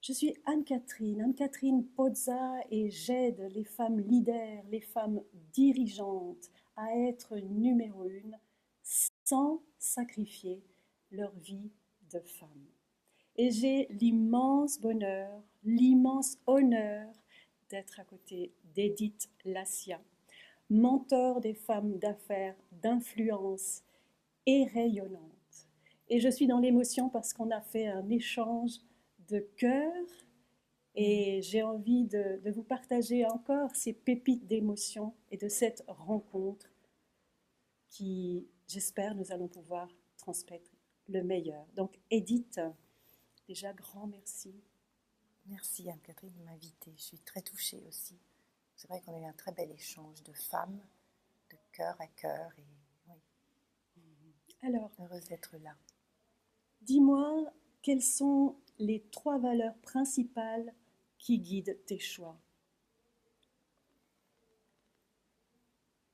Je suis Anne-Catherine Pozza et j'aide les femmes leaders, les femmes dirigeantes à être numéro une sans sacrifier leur vie de femme. Et j'ai l'immense bonheur, l'immense honneur d'être à côté d'Edith Lassia, mentor des femmes d'affaires d'influence et rayonnante. Et je suis dans l'émotion parce qu'on a fait un échange de cœur et j'ai envie de vous partager encore ces pépites d'émotion et de cette rencontre qui, j'espère, nous allons pouvoir transmettre le meilleur. Donc, Edith, déjà grand merci. Merci Anne-Catherine de m'inviter. Je suis très touchée aussi. C'est vrai qu'on a eu un très bel échange de femmes, de cœur à cœur. Et oui, Alors, heureuse d'être là. dis-moi, quelles sont les 3 valeurs principales qui guident tes choix?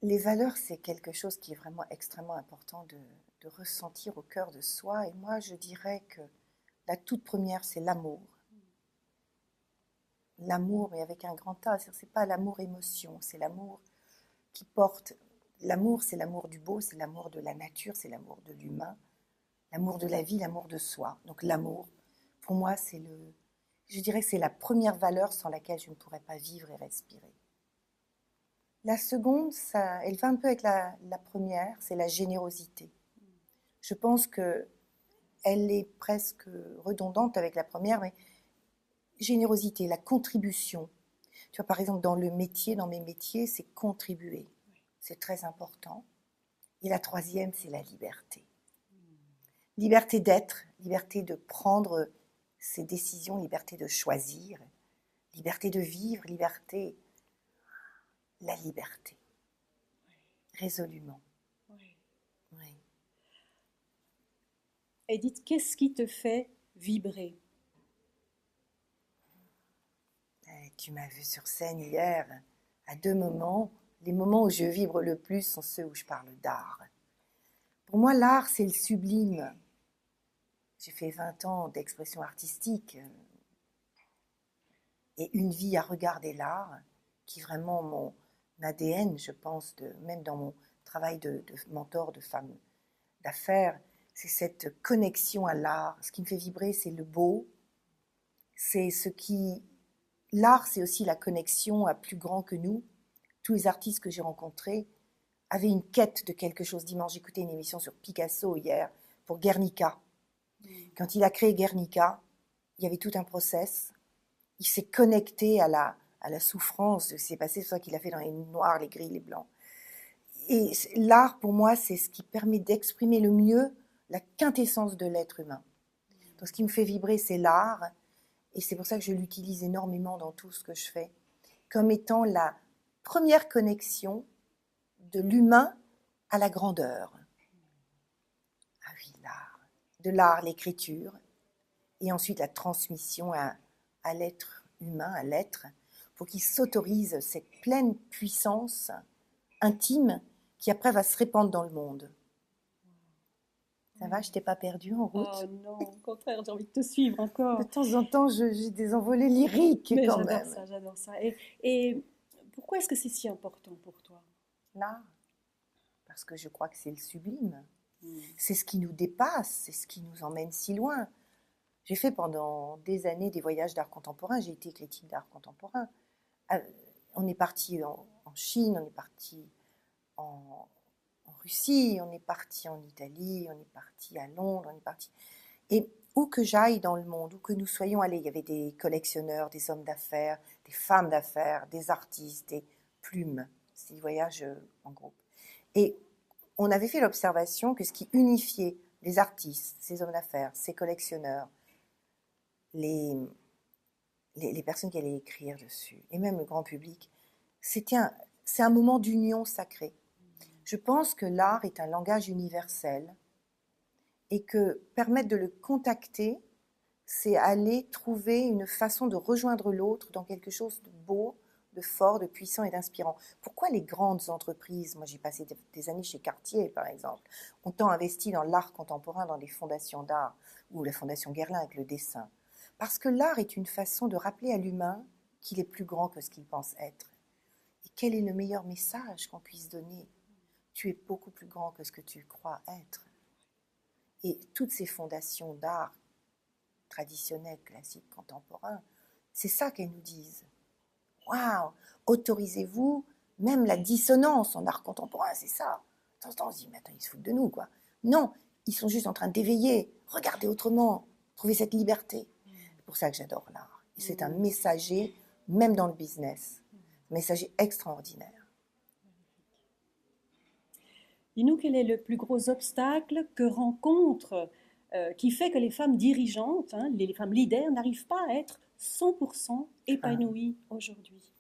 Les valeurs, c'est quelque chose qui est vraiment extrêmement important de ressentir au cœur de soi. Et moi, je dirais que la toute première, c'est l'amour. L'amour, mais avec un grand A. C'est pas l'amour émotion, c'est l'amour qui porte. L'amour, c'est l'amour du beau, c'est l'amour de la nature, c'est l'amour de l'humain, l'amour de la vie, l'amour de soi. Donc l'amour, pour moi, je dirais que c'est la première valeur sans laquelle je ne pourrais pas vivre et respirer. La seconde, elle va un peu avec la première, c'est la générosité. Je pense qu'elle est presque redondante avec la première, mais générosité, la contribution. Tu vois, par exemple, dans mes métiers, c'est contribuer. C'est très important. Et la troisième, c'est la liberté. Liberté d'être, liberté de prendre ses décisions, liberté de choisir, liberté de vivre, la liberté. Résolument. Oui. Oui. Edith, qu'est-ce qui te fait vibrer? Tu m'as vu sur scène hier, à 2 moments. Les moments où je vibre le plus sont ceux où je parle d'art. Pour moi, l'art, c'est le sublime. J'ai fait 20 ans d'expression artistique et une vie à regarder l'art, qui est vraiment mon ADN, je pense, même dans mon travail de mentor de femmes d'affaires, c'est cette connexion à l'art. Ce qui me fait vibrer, c'est le beau. C'est ce qui... L'art, c'est aussi la connexion à plus grand que nous. Tous les artistes que j'ai rencontrés avaient une quête de quelque chose. Dimanche, j'écoutais une émission sur Picasso hier pour Guernica. Quand il a créé Guernica, il y avait tout un process. Il s'est connecté à la souffrance de ce qui s'est passé, c'est ça qu'il a fait dans les noirs, les gris, les blancs. Et l'art, pour moi, c'est ce qui permet d'exprimer le mieux la quintessence de l'être humain. Donc, ce qui me fait vibrer, c'est l'art, et c'est pour ça que je l'utilise énormément dans tout ce que je fais, comme étant la première connexion de l'humain à la grandeur. Ah oui, l'art. De l'art, l'écriture, et ensuite la transmission à l'être humain, à l'être, pour qu'il s'autorise cette pleine puissance intime qui après va se répandre dans le monde. Ça va, je t'ai pas perdue en Oh route? non, au contraire, j'ai envie de te suivre De encore. temps en temps, j'ai des envolées lyriques Mais quand même. j'adore ça. Et pourquoi est-ce que c'est si important pour toi? Là, parce que je crois que c'est le sublime. Mm. C'est ce qui nous dépasse, c'est ce qui nous emmène si loin. J'ai fait pendant des années des voyages d'art contemporain, j'ai été critique d'art contemporain. On est parti en Chine, on est parti en Russie, on est parti en Italie, on est parti à Londres, on est parti... Et où que j'aille dans le monde, où que nous soyons allés, il y avait des collectionneurs, des hommes d'affaires, des femmes d'affaires, des artistes, des plumes. C'est des voyages en groupe. Et on avait fait l'observation que ce qui unifiait les artistes, ces hommes d'affaires, ces collectionneurs, les personnes qui allaient écrire dessus, et même le grand public, c'est un moment d'union sacrée. Je pense que l'art est un langage universel et que permettre de le contacter, c'est aller trouver une façon de rejoindre l'autre dans quelque chose de beau, de fort, de puissant et d'inspirant. Pourquoi les grandes entreprises, moi j'ai passé des années chez Cartier par exemple, ont tant investi dans l'art contemporain, dans les fondations d'art, ou la fondation Guerlain avec le dessin? Parce que l'art est une façon de rappeler à l'humain qu'il est plus grand que ce qu'il pense être. Et quel est le meilleur message qu'on puisse donner? Tu es beaucoup plus grand que ce que tu crois être. Et toutes ces fondations d'art traditionnels, classiques, contemporains, c'est ça qu'elles nous disent. Waouh, autorisez-vous même la dissonance en art contemporain, c'est ça. De temps en temps, on se dit, mais attends, ils se foutent de nous, quoi. Non, ils sont juste en train d'éveiller, regarder autrement, trouver cette liberté. C'est pour ça que j'adore l'art. Et c'est un messager, même dans le business, un messager extraordinaire. Dis-nous quel est le plus gros obstacle que rencontre, qui fait que les femmes dirigeantes, hein, les femmes leaders, n'arrivent pas à être 100% épanouies aujourd'hui?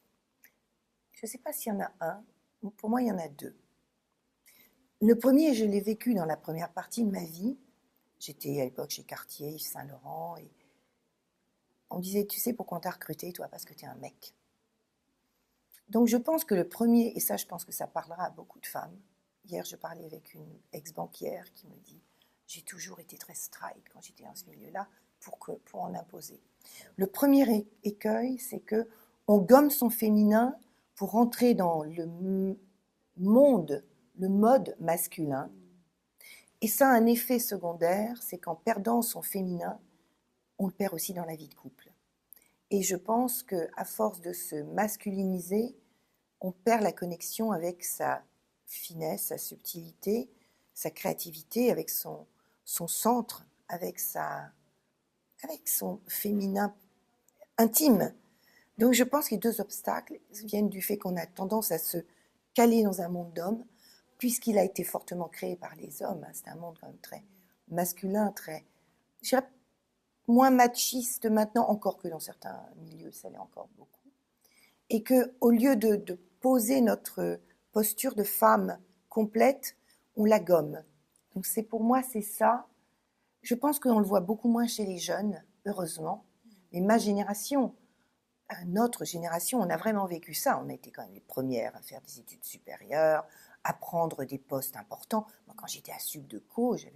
Je ne sais pas s'il y en a un, pour moi il y en a deux. Le premier, je l'ai vécu dans la première partie de ma vie. J'étais à l'époque chez Cartier, Yves Saint Laurent, et on me disait, tu sais pourquoi on t'a recruté, toi, parce que tu es un mec. Donc je pense que le premier, et ça je pense que ça parlera à beaucoup de femmes. Hier je parlais avec une ex-banquière qui me dit, j'ai toujours été très strike quand j'étais dans ce milieu-là pour en imposer. Le premier écueil, c'est que on gomme son féminin pour rentrer dans le monde, le mode masculin. Et ça a un effet secondaire, c'est qu'en perdant son féminin, on le perd aussi dans la vie de couple. Et je pense qu'à force de se masculiniser, on perd la connexion avec sa finesse, sa subtilité, sa créativité, avec son centre, avec son féminin intime. Donc je pense que les deux obstacles viennent du fait qu'on a tendance à se caler dans un monde d'hommes, puisqu'il a été fortement créé par les hommes. C'est un monde quand même très masculin, très, je dirais, moins machiste maintenant, encore que dans certains milieux, ça l'est encore beaucoup. Et qu'au lieu de poser notre posture de femme complète, on la gomme. Donc pour moi, c'est ça. Je pense qu'on le voit beaucoup moins chez les jeunes, heureusement. Mais ma génération, notre génération, on a vraiment vécu ça. On a été quand même les premières à faire des études supérieures, à prendre des postes importants. Moi, quand j'étais à Subdeco, je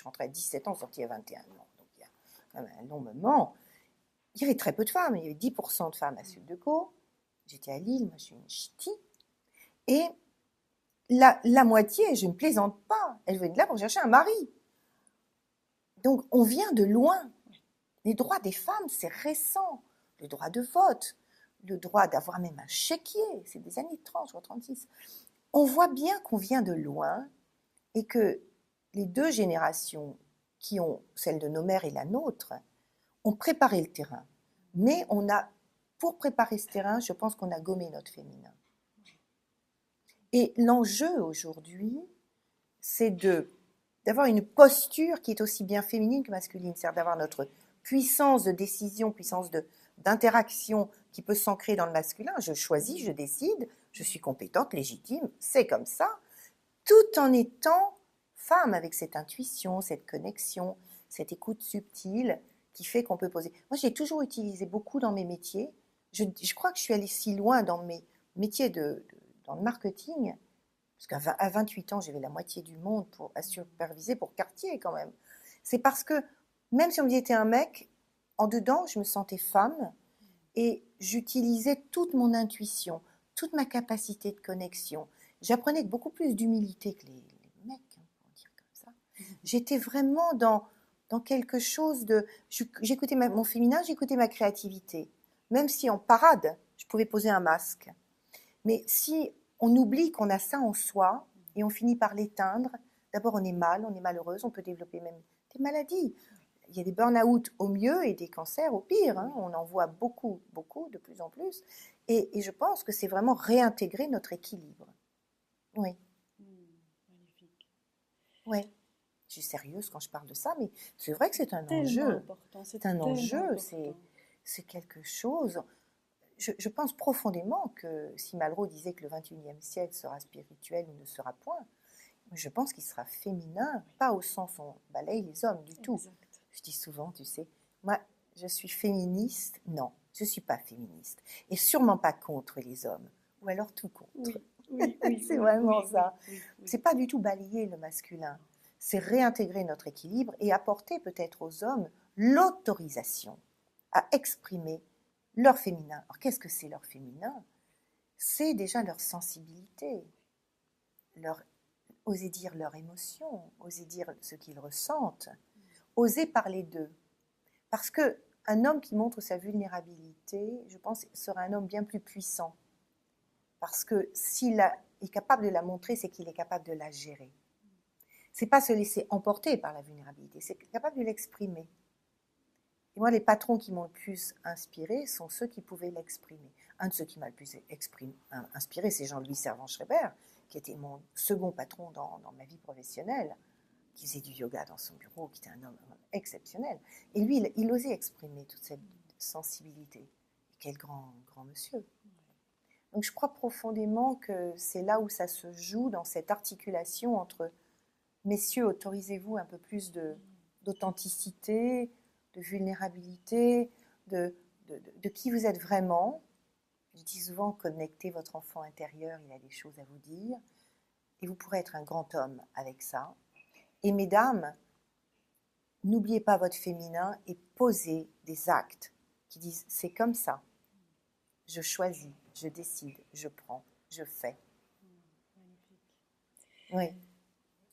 rentrais à 17 ans, sortie à 21 ans. Donc il y a quand même un long moment. Il y avait très peu de femmes. Il y avait 10% de femmes à Subdeco. J'étais à Lille, moi je suis une ch'ti. Et la moitié, je ne plaisante pas, elle venait de là pour chercher un mari. Donc on vient de loin. Les droits des femmes, c'est récent. Le droit de vote, le droit d'avoir même un chéquier, c'est des années 30, je crois 36. On voit bien qu'on vient de loin et que les deux générations qui ont, celle de nos mères et la nôtre, ont préparé le terrain. Mais pour préparer ce terrain, je pense qu'on a gommé notre féminin. Et l'enjeu aujourd'hui, c'est d'avoir une posture qui est aussi bien féminine que masculine, c'est-à-dire d'avoir notre puissance de décision, puissance d'interaction qui peut s'ancrer dans le masculin. Je choisis, je décide, je suis compétente, légitime, c'est comme ça, tout en étant femme avec cette intuition, cette connexion, cette écoute subtile qui fait qu'on peut poser. Moi, j'ai toujours utilisé beaucoup dans mes métiers. Je crois que je suis allée si loin dans mes métiers dans le marketing, parce qu'à 28 ans, j'avais la moitié du monde à superviser pour Cartier quand même. C'est parce que, même si on me disait t'es un mec, en dedans, je me sentais femme et j'utilisais toute mon intuition, toute ma capacité de connexion. J'apprenais avec beaucoup plus d'humilité que les mecs, pour dire comme ça. J'étais vraiment dans quelque chose de... J'écoutais mon féminin, j'écoutais ma créativité. Même si en parade, je pouvais poser un masque. Mais si on oublie qu'on a ça en soi et on finit par l'éteindre, d'abord on est mal, on est malheureuse, on peut développer même des maladies. Il y a des burn-out au mieux et des cancers au pire. Hein. On en voit beaucoup, beaucoup, de plus en plus. Et je pense que c'est vraiment réintégrer notre équilibre. Oui. Magnifique. Oui. Je suis sérieuse quand je parle de ça, mais c'est vrai que c'est un Tellement enjeu. important, C'est un enjeu, c'est quelque chose. Je pense profondément que si Malraux disait que le 21e siècle sera spirituel ou ne sera point, je pense qu'il sera féminin, pas au sens où on balaye les hommes du tout. Exact. Je dis souvent, tu sais, moi, je suis féministe. Non, je ne suis pas féministe. Et sûrement pas contre les hommes. Ou alors tout contre. Oui, c'est vraiment ça. Oui. C'est pas du tout balayer le masculin. C'est réintégrer notre équilibre et apporter peut-être aux hommes l'autorisation à exprimer leur féminin. Alors qu'est-ce que c'est leur féminin? C'est déjà leur sensibilité, oser dire leurs émotions, oser dire ce qu'ils ressentent, oser parler d'eux. Parce qu'un homme qui montre sa vulnérabilité, je pense, sera un homme bien plus puissant. Parce que s'il est capable de la montrer, c'est qu'il est capable de la gérer. C'est pas se laisser emporter par la vulnérabilité, c'est capable de l'exprimer. Et moi, les patrons qui m'ont le plus inspiré sont ceux qui pouvaient l'exprimer. Un de ceux qui m'a le plus inspiré, c'est Jean-Louis Servan-Schreiber, qui était mon second patron dans ma vie professionnelle, qui faisait du yoga dans son bureau, qui était un homme exceptionnel. Et lui, il osait exprimer toute cette sensibilité. Et quel grand monsieur. Donc je crois profondément que c'est là où ça se joue, dans cette articulation entre messieurs, autorisez-vous un peu plus d'authenticité, de vulnérabilité, de qui vous êtes vraiment. Je dis souvent, connectez votre enfant intérieur, il a des choses à vous dire. Et vous pourrez être un grand homme avec ça. Et mesdames, n'oubliez pas votre féminin et posez des actes qui disent, c'est comme ça. Je choisis, je décide, je prends, je fais. Oui.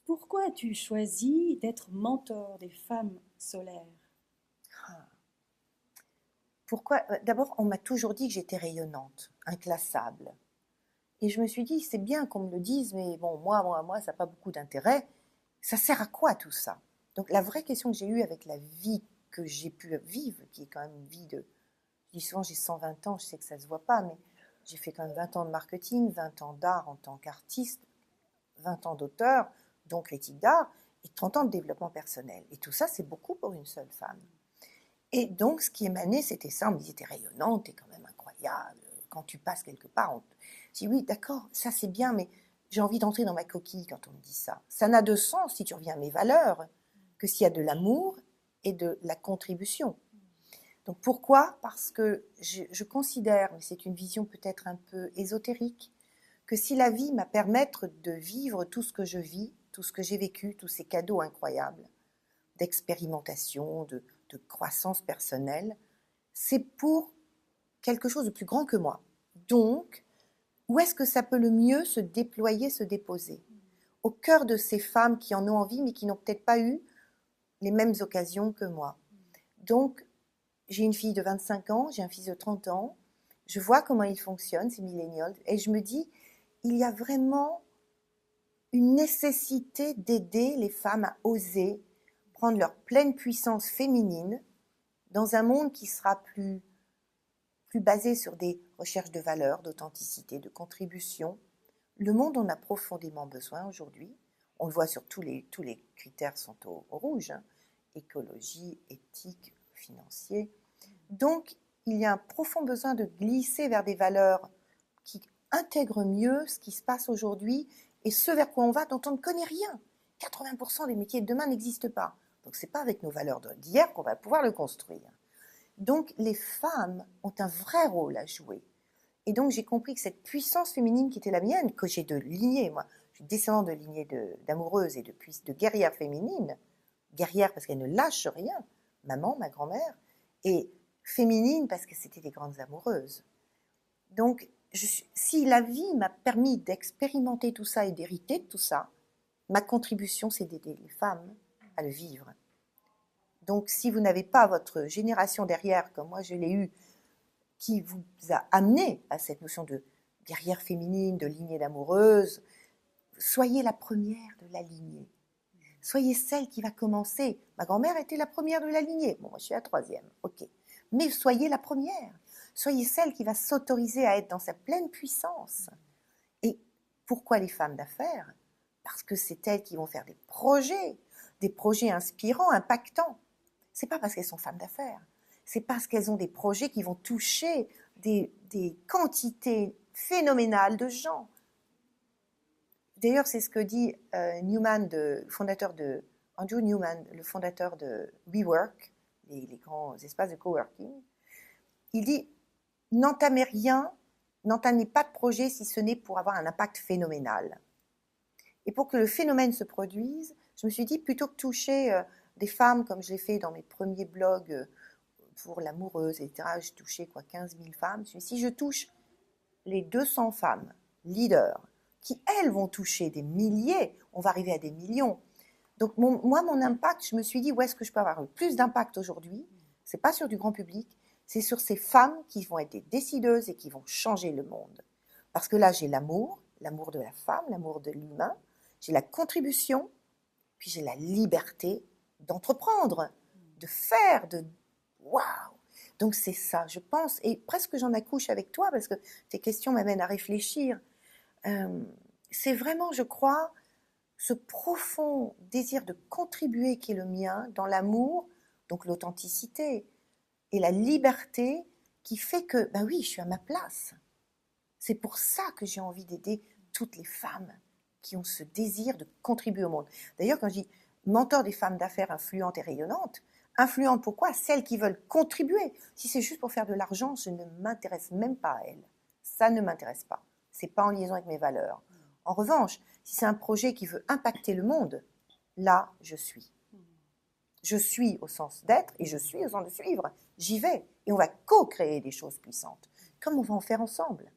Pourquoi as-tu choisi d'être mentor des femmes solaires? Pourquoi? D'abord, on m'a toujours dit que j'étais rayonnante, inclassable. Et je me suis dit, c'est bien qu'on me le dise, mais bon, moi, ça n'a pas beaucoup d'intérêt. Ça sert à quoi tout ça? Donc la vraie question que j'ai eue avec la vie que j'ai pu vivre, qui est quand même une vie de... Je dis souvent, j'ai 120 ans, je sais que ça ne se voit pas, mais j'ai fait quand même 20 ans de marketing, 20 ans d'art en tant qu'artiste, 20 ans d'auteur, donc critique d'art, et 30 ans de développement personnel. Et tout ça, c'est beaucoup pour une seule femme. Et donc, ce qui émanait, c'était ça. On me disait, t'es rayonnante, t'es quand même incroyable. Quand tu passes quelque part, je dis, oui, d'accord, ça c'est bien, mais j'ai envie d'entrer dans ma coquille quand on me dit ça. Ça n'a de sens, si tu reviens à mes valeurs, que s'il y a de l'amour et de la contribution. Donc pourquoi? Parce que je considère, mais c'est une vision peut-être un peu ésotérique, que si la vie m'a permettre de vivre tout ce que je vis, tout ce que j'ai vécu, tous ces cadeaux incroyables, d'expérimentation, de croissance personnelle, c'est pour quelque chose de plus grand que moi. Donc, où est-ce que ça peut le mieux se déployer, se déposer? Au cœur de ces femmes qui en ont envie, mais qui n'ont peut-être pas eu les mêmes occasions que moi. Donc, j'ai une fille de 25 ans, j'ai un fils de 30 ans, je vois comment ils fonctionnent, ces millennials, et je me dis, il y a vraiment une nécessité d'aider les femmes à oser prendre leur pleine puissance féminine dans un monde qui sera plus basé sur des recherches de valeur, d'authenticité, de contribution. Le monde en a profondément besoin aujourd'hui. On le voit sur tous les critères sont au rouge, hein. Écologie, éthique, financier. Donc, il y a un profond besoin de glisser vers des valeurs qui intègrent mieux ce qui se passe aujourd'hui et ce vers quoi on va dont on ne connaît rien. 80% des métiers de demain n'existent pas. Donc, ce n'est pas avec nos valeurs d'hier qu'on va pouvoir le construire. Donc, les femmes ont un vrai rôle à jouer. Et donc, j'ai compris que cette puissance féminine qui était la mienne, que j'ai de lignée, moi, je suis descendante de lignée d'amoureuses et de guerrières féminines, guerrières parce qu'elles ne lâchent rien, maman, ma grand-mère, et féminine parce que c'était des grandes amoureuses. Donc, si la vie m'a permis d'expérimenter tout ça et d'hériter de tout ça, ma contribution, c'est d'aider les femmes à le vivre. Donc, si vous n'avez pas votre génération derrière, comme moi je l'ai eu, qui vous a amené à cette notion de guerrière féminine, de lignée d'amoureuse, soyez la première de la lignée. Soyez celle qui va commencer. Ma grand-mère était la première de la lignée. Bon, moi, je suis la troisième, ok. Mais soyez la première. Soyez celle qui va s'autoriser à être dans sa pleine puissance. Et pourquoi les femmes d'affaires? Parce que c'est elles qui vont faire des projets inspirants, impactants. C'est pas parce qu'elles sont femmes d'affaires. C'est parce qu'elles ont des projets qui vont toucher des quantités phénoménales de gens. D'ailleurs, c'est ce que dit Newman, Andrew Newman, le fondateur de WeWork, les grands espaces de coworking. Il dit, n'entamez pas de projet si ce n'est pour avoir un impact phénoménal. Et pour que le phénomène se produise, je me suis dit, plutôt que toucher des femmes, comme je l'ai fait dans mes premiers blogs pour l'amoureuse, etc., j'ai touché 15 000 femmes. Si je touche les 200 femmes leaders, qui elles vont toucher des milliers, on va arriver à des millions. Donc moi, mon impact, je me suis dit, où est-ce que je peux avoir le plus d'impact aujourd'hui? C'est pas sur du grand public, c'est sur ces femmes qui vont être des décideuses et qui vont changer le monde. Parce que là, j'ai l'amour de la femme, l'amour de l'humain, j'ai la contribution, puis j'ai la liberté d'entreprendre, de faire, de... Waouh! Donc c'est ça, je pense, et presque j'en accouche avec toi, parce que tes questions m'amènent à réfléchir. C'est vraiment, je crois, ce profond désir de contribuer qui est le mien, dans l'amour, donc l'authenticité, et la liberté qui fait que, ben oui, je suis à ma place. C'est pour ça que j'ai envie d'aider toutes les femmes qui ont ce désir de contribuer au monde. D'ailleurs, quand je dis mentor des femmes d'affaires influentes et rayonnantes, influentes pourquoi? Celles qui veulent contribuer. Si c'est juste pour faire de l'argent, je ne m'intéresse même pas à elles. Ça ne m'intéresse pas. C'est pas en liaison avec mes valeurs. En revanche, si c'est un projet qui veut impacter le monde, là, je suis. Je suis au sens d'être et je suis au sens de suivre. J'y vais et on va co-créer des choses puissantes, comme on va en faire ensemble.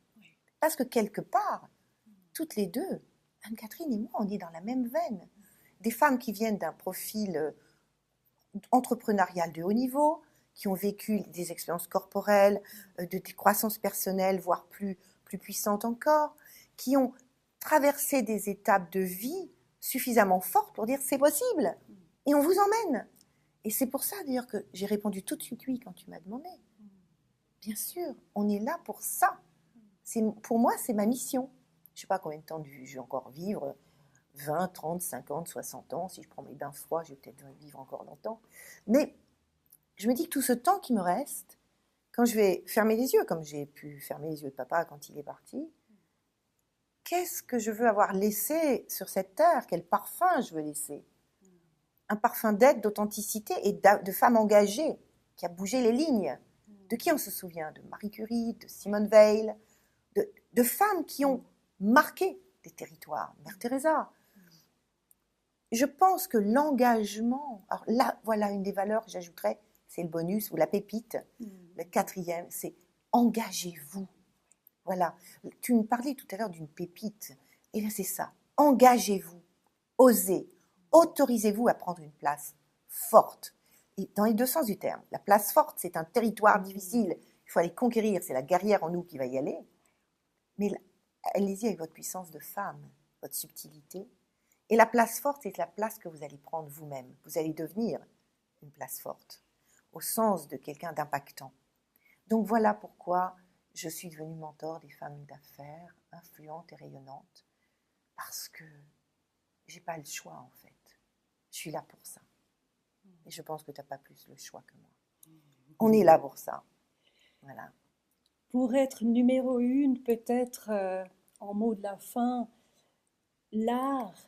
Parce que quelque part, toutes les deux, Anne-Catherine et moi, on est dans la même veine. Des femmes qui viennent d'un profil entrepreneurial de haut niveau, qui ont vécu des expériences corporelles, de croissance personnelle, voire plus puissantes encore, qui ont traversé des étapes de vie suffisamment fortes pour dire c'est possible et on vous emmène. Et c'est pour ça d'ailleurs que j'ai répondu tout de suite oui quand tu m'as demandé. Bien sûr, on est là pour ça. Pour moi, c'est ma mission. Je ne sais pas combien de temps je vais encore vivre, 20, 30, 50, 60 ans. Si je prends mes bains froids, je vais peut-être vivre encore longtemps. Mais je me dis que tout ce temps qui me reste, quand je vais fermer les yeux, comme j'ai pu fermer les yeux de papa quand il est parti, qu'est-ce que je veux avoir laissé sur cette terre? Quel parfum je veux laisser? Un parfum d'aide, d'authenticité et de femme engagée qui a bougé les lignes. De qui on se souvient? De Marie Curie, de Simone Veil, de femmes qui ont marqué des territoires. Mère Teresa. Je pense que l'engagement, alors là, voilà une des valeurs que j'ajouterais, c'est le bonus ou la pépite. Le quatrième, c'est engagez-vous. Voilà. Tu me parlais tout à l'heure d'une pépite. Et bien c'est ça. Engagez-vous. Osez. Autorisez-vous à prendre une place forte. Et dans les deux sens du terme. La place forte, c'est un territoire difficile. Il faut aller conquérir. C'est la guerrière en nous qui va y aller. Mais allez-y avec votre puissance de femme, votre subtilité. Et la place forte, c'est la place que vous allez prendre vous-même. Vous allez devenir une place forte, au sens de quelqu'un d'impactant. Donc voilà pourquoi je suis devenue mentor des femmes d'affaires influentes et rayonnantes, parce que j'ai pas le choix en fait. Je suis là pour ça. Et je pense que tu n'as pas plus le choix que moi. On est là pour ça. Voilà. Pour être numéro une, peut-être en mot de la fin, l'art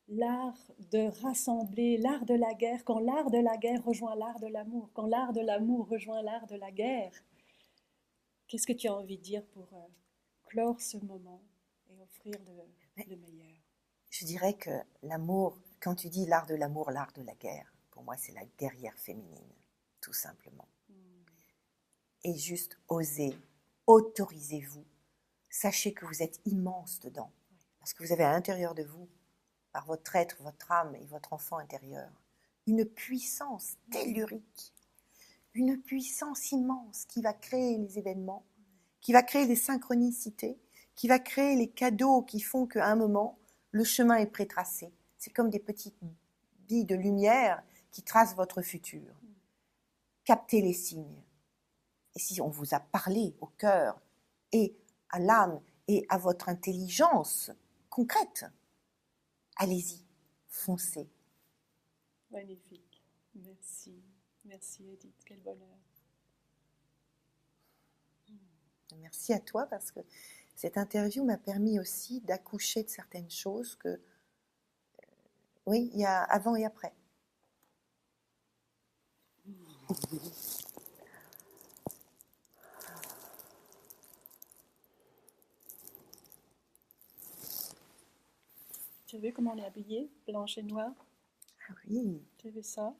de rassembler, l'art de la guerre, quand l'art de la guerre rejoint l'art de l'amour, quand l'art de l'amour rejoint l'art de la guerre, qu'est-ce que tu as envie de dire pour clore ce moment et offrir le meilleur? Je dirais que l'amour, quand tu dis l'art de l'amour, l'art de la guerre, pour moi c'est la guerrière féminine, tout simplement. Et juste osez, autorisez-vous, sachez que vous êtes immense dedans, parce que vous avez à l'intérieur de vous, par votre être, votre âme et votre enfant intérieur, une puissance tellurique, une puissance immense qui va créer les événements, qui va créer les synchronicités, qui va créer les cadeaux qui font qu'à un moment, le chemin est pré-tracé. C'est comme des petites billes de lumière qui tracent votre futur. Captez les signes. Et si on vous a parlé au cœur et à l'âme et à votre intelligence concrète, allez-y, foncez. Magnifique. Merci. Merci Edith, quel bonheur. Merci à toi parce que cette interview m'a permis aussi d'accoucher de certaines choses que, oui, il y a avant et après. Tu as vu comment on est habillé, blanche et noire? Ah oui. Tu as vu ça?